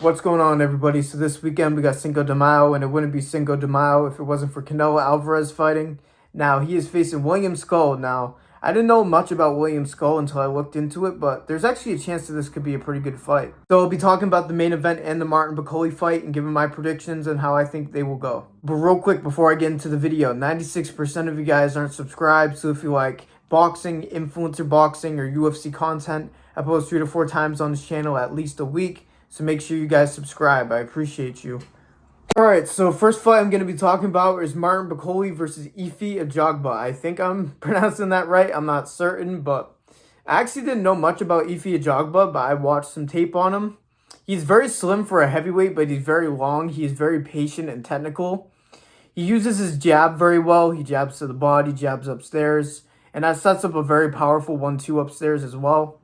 What's going on, everybody? So this weekend we got Cinco de Mayo, and it wouldn't be Cinco de Mayo if it wasn't for Canelo Alvarez fighting. Now, he is facing William Scull. Now, I didn't know much about William Scull until I looked into it, but there's actually a chance that this could be a pretty good fight. So I'll be talking about the main event and the Martin Bakole fight and giving my predictions and how I think they will go. But real quick, before I get into the video, 96% of you guys aren't subscribed, so if you like boxing, influencer boxing, or UFC content, I post 3 to 4 times on this channel at least a week. So make sure you guys subscribe. I appreciate you. Alright, so first fight I'm going to be talking about is Martin Bakole versus Efe Ajagba. I think I'm pronouncing that right. I'm not certain, but I actually didn't know much about Efe Ajagba, but I watched some tape on him. He's very slim for a heavyweight, but he's very long. He's very patient and technical. He uses his jab very well. He jabs to the body, jabs upstairs, and that sets up a very powerful 1-2 upstairs as well.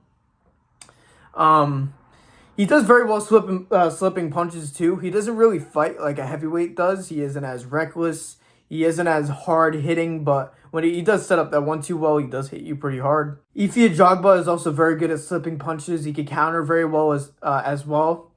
He does very well slipping punches too. He doesn't really fight like a heavyweight does. He isn't as reckless. He isn't as hard hitting, but when he does set up that 1-2 well, he does hit you pretty hard. Efe Ajagba is also very good at slipping punches. He can counter very well as well.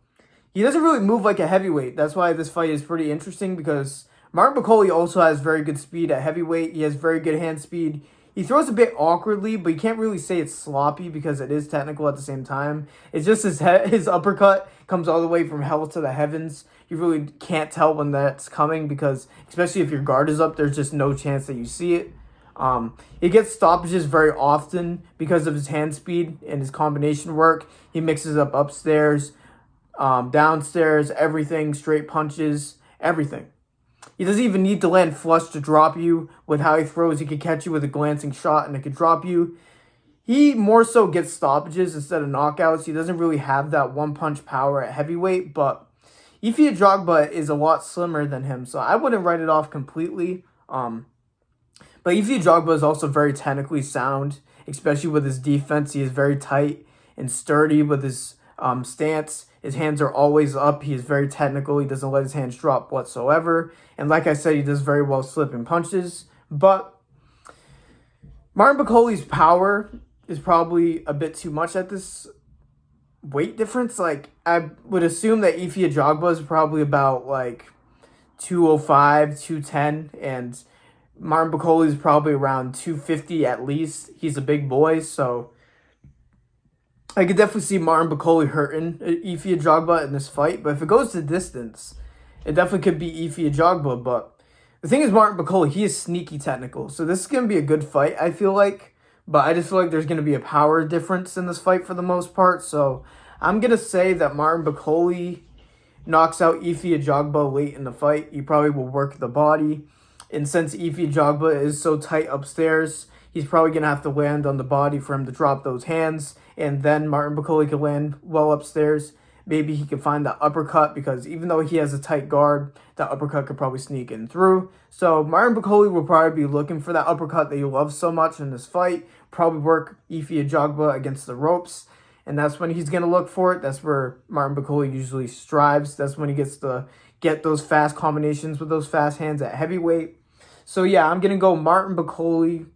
He doesn't really move like a heavyweight. That's why this fight is pretty interesting, because Martin Bakole also has very good speed at heavyweight. He has very good hand speed. He throws a bit awkwardly, but you can't really say it's sloppy because it is technical at the same time. It's just his uppercut comes all the way from hell to the heavens. You really can't tell when that's coming because, especially if your guard is up, there's just no chance that you see it. He gets stoppages very often because of his hand speed and his combination work. He mixes up upstairs, downstairs, everything, straight punches, everything. He doesn't even need to land flush to drop you. With how he throws, he can catch you with a glancing shot and it could drop you. He more so gets stoppages instead of knockouts. He doesn't really have that one-punch power at heavyweight, but Efe Ajagba is a lot slimmer than him, so I wouldn't write it off completely. But Efe Ajagba is also very technically sound, especially with his defense. He is very tight and sturdy with his stance. His hands are always up. He is very technical. He doesn't let his hands drop whatsoever. And like I said, he does very well slipping punches. But Martin Bakole's power is probably a bit too much at this weight difference. Like, I would assume that Efe Ajagba is probably about like 205, 210. And Martin Bakole is probably around 250 at least. He's a big boy, so I could definitely see Martin Bakole hurting Efe Ajagba in this fight. But if it goes to distance, it definitely could be Efe Ajagba. But the thing is, Martin Bakole, he is sneaky technical. So this is going to be a good fight, I feel like. But I just feel like there's going to be a power difference in this fight for the most part. So I'm going to say that Martin Bakole knocks out Efe Ajagba late in the fight. He probably will work the body. And since Efe Ajagba is so tight upstairs, he's probably going to have to land on the body for him to drop those hands. And then Martin Bakole could land well upstairs. Maybe he could find that uppercut, because even though he has a tight guard, that uppercut could probably sneak in through. So Martin Bakole will probably be looking for that uppercut that you love so much in this fight. Probably work Efe Ajagba against the ropes. And that's when he's going to look for it. That's where Martin Bakole usually strives. That's when he gets to get those fast combinations with those fast hands at heavyweight. So yeah, I'm going to go Martin Bakole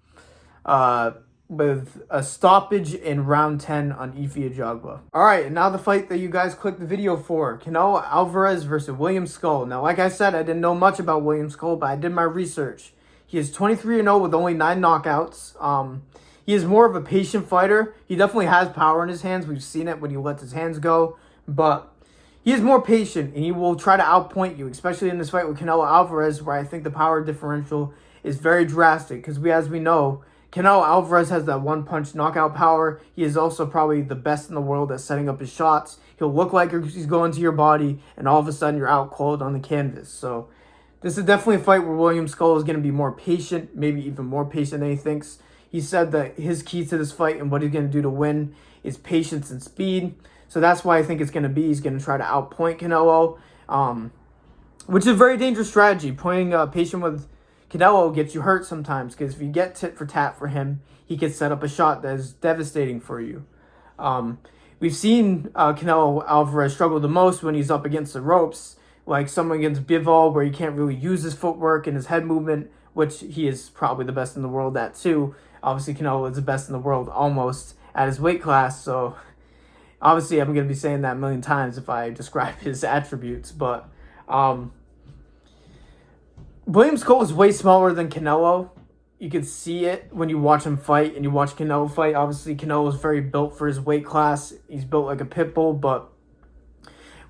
with a stoppage in round 10 on Efe Ajagba. Alright, and now the fight that you guys clicked the video for. Canelo Alvarez versus William Scull. Now, like I said, I didn't know much about William Scull, but I did my research. He is 23-0 with only 9 knockouts. He is more of a patient fighter. He definitely has power in his hands. We've seen it when he lets his hands go. But he is more patient, and he will try to outpoint you, especially in this fight with Canelo Alvarez, where I think the power differential is very drastic. Because as we know, Canelo Alvarez has that one-punch knockout power. He is also probably the best in the world at setting up his shots. He'll look like he's going to your body, and all of a sudden you're out cold on the canvas. So this is definitely a fight where William Scull is going to be more patient, maybe even more patient than he thinks. He said that his key to this fight and what he's going to do to win is patience and speed. So that's why I think it's going to be. He's going to try to outpoint Canelo, which is a very dangerous strategy. Playing patient with Canelo gets you hurt sometimes, because if you get tit for tat for him, he can set up a shot that is devastating for you. We've seen Canelo Alvarez struggle the most when he's up against the ropes, like someone against Bivol, where he can't really use his footwork and his head movement, which he is probably the best in the world at too. Obviously, Canelo is the best in the world almost at his weight class, so Obviously, I'm going to be saying that a million times if I describe his attributes, but William Scull is way smaller than Canelo. You can see it when you watch him fight and you watch Canelo fight. Obviously, Canelo is very built for his weight class. He's built like a pit bull, but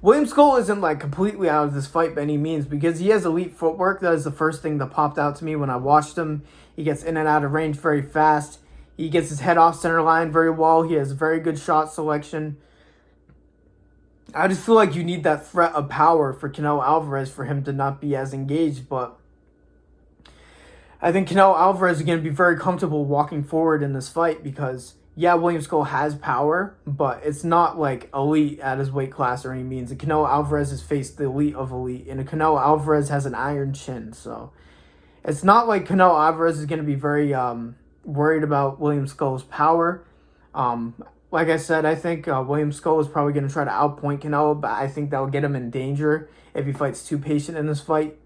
William Scull isn't like completely out of this fight by any means because he has elite footwork. That is the first thing that popped out to me when I watched him. He gets in and out of range very fast. He gets his head off center line very well. He has very good shot selection. I just feel like you need that threat of power for Canelo Alvarez for him to not be as engaged, but I think Canelo Alvarez is going to be very comfortable walking forward in this fight because, yeah, William Scull has power, but it's not like elite at his weight class or any means. And Canelo Alvarez has faced the elite of elite, and Canelo Alvarez has an iron chin, so it's not like Canelo Alvarez is going to be very worried about William Scull's power. Like I said, I think William Scull is probably going to try to outpoint Canelo, but I think that will get him in danger if he fights too patient in this fight.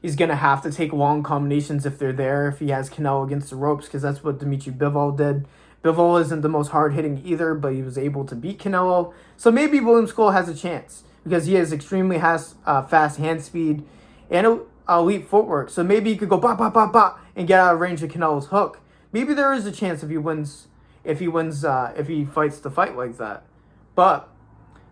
He's going to have to take long combinations if they're there, if he has Canelo against the ropes, because that's what Dimitri Bivol did. Bivol isn't the most hard-hitting either, but he was able to beat Canelo. So maybe William Scull has a chance because he has extremely fast hand speed and elite footwork. So maybe he could go ba ba ba ba and get out of range of Canelo's hook. Maybe there is a chance if he fights the fight like that. But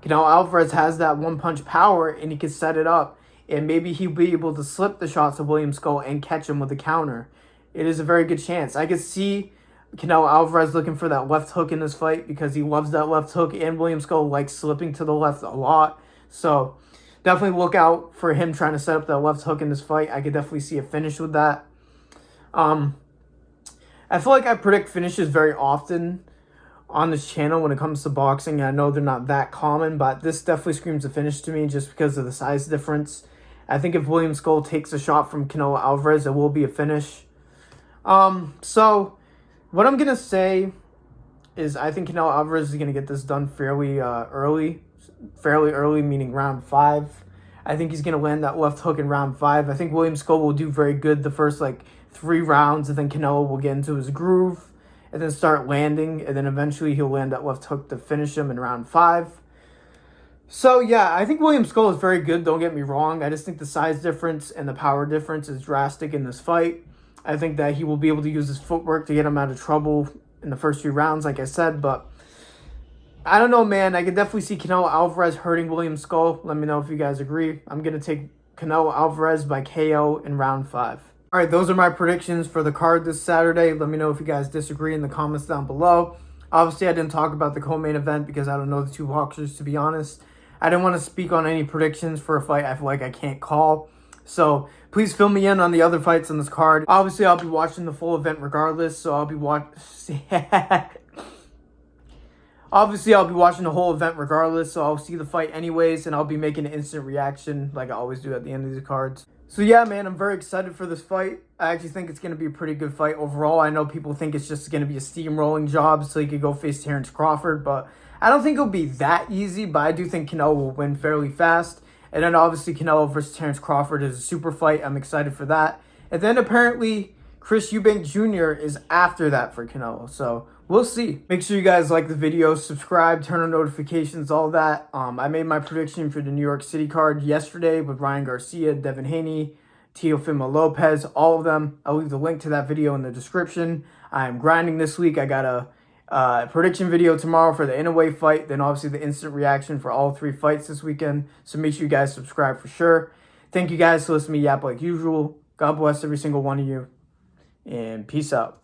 Canelo Alvarez has that one-punch power, and he can set it up. And maybe he'll be able to slip the shots of William Scull and catch him with a counter. It is a very good chance. I could see Canelo Alvarez looking for that left hook in this fight because he loves that left hook, and William Scull likes slipping to the left a lot. So definitely look out for him trying to set up that left hook in this fight. I could definitely see a finish with that. I feel like I predict finishes very often on this channel when it comes to boxing. I know they're not that common, but this definitely screams a finish to me just because of the size difference. I think if William Scull takes a shot from Canelo Alvarez, it will be a finish. So what I'm going to say is I think Canelo Alvarez is going to get this done fairly early, meaning round 5. I think he's going to land that left hook in round 5. I think William Scull will do very good the first 3 rounds, and then Canelo will get into his groove and then start landing, and then eventually he'll land that left hook to finish him in round 5. So, yeah, I think William Scull is very good, don't get me wrong. I just think the size difference and the power difference is drastic in this fight. I think that he will be able to use his footwork to get him out of trouble in the first few rounds, like I said. But I don't know, man. I could definitely see Canelo Alvarez hurting William Scull. Let me know if you guys agree. I'm going to take Canelo Alvarez by KO in round 5. All right, those are my predictions for the card this Saturday. Let me know if you guys disagree in the comments down below. Obviously, I didn't talk about the co-main event because I don't know the two boxers, to be honest. I didn't want to speak on any predictions for a fight I feel like I can't call. So please fill me in on the other fights on this card. Obviously, I'll be watching the full event regardless. So I'll be Obviously, I'll be watching the whole event regardless. So I'll see the fight anyways, and I'll be making an instant reaction like I always do at the end of these cards. So yeah, man, I'm very excited for this fight. I actually think it's going to be a pretty good fight overall. I know people think it's just going to be a steamrolling job so he could go face Terrence Crawford, but I don't think it'll be that easy, but I do think Canelo will win fairly fast. And then obviously Canelo versus Terrence Crawford is a super fight. I'm excited for that. And then apparently Chris Eubank Jr. is after that for Canelo. So we'll see. Make sure you guys like the video, subscribe, turn on notifications, all that. I made my prediction for the New York City card yesterday with Ryan Garcia, Devin Haney, Teofimo Lopez, all of them. I'll leave the link to that video in the description. I'm grinding this week. I got a prediction video tomorrow for the Inoue fight, then obviously the instant reaction for all 3 fights this weekend. So make sure you guys subscribe for sure. Thank you guys for listening to me yap like usual. God bless every single one of you, and peace out.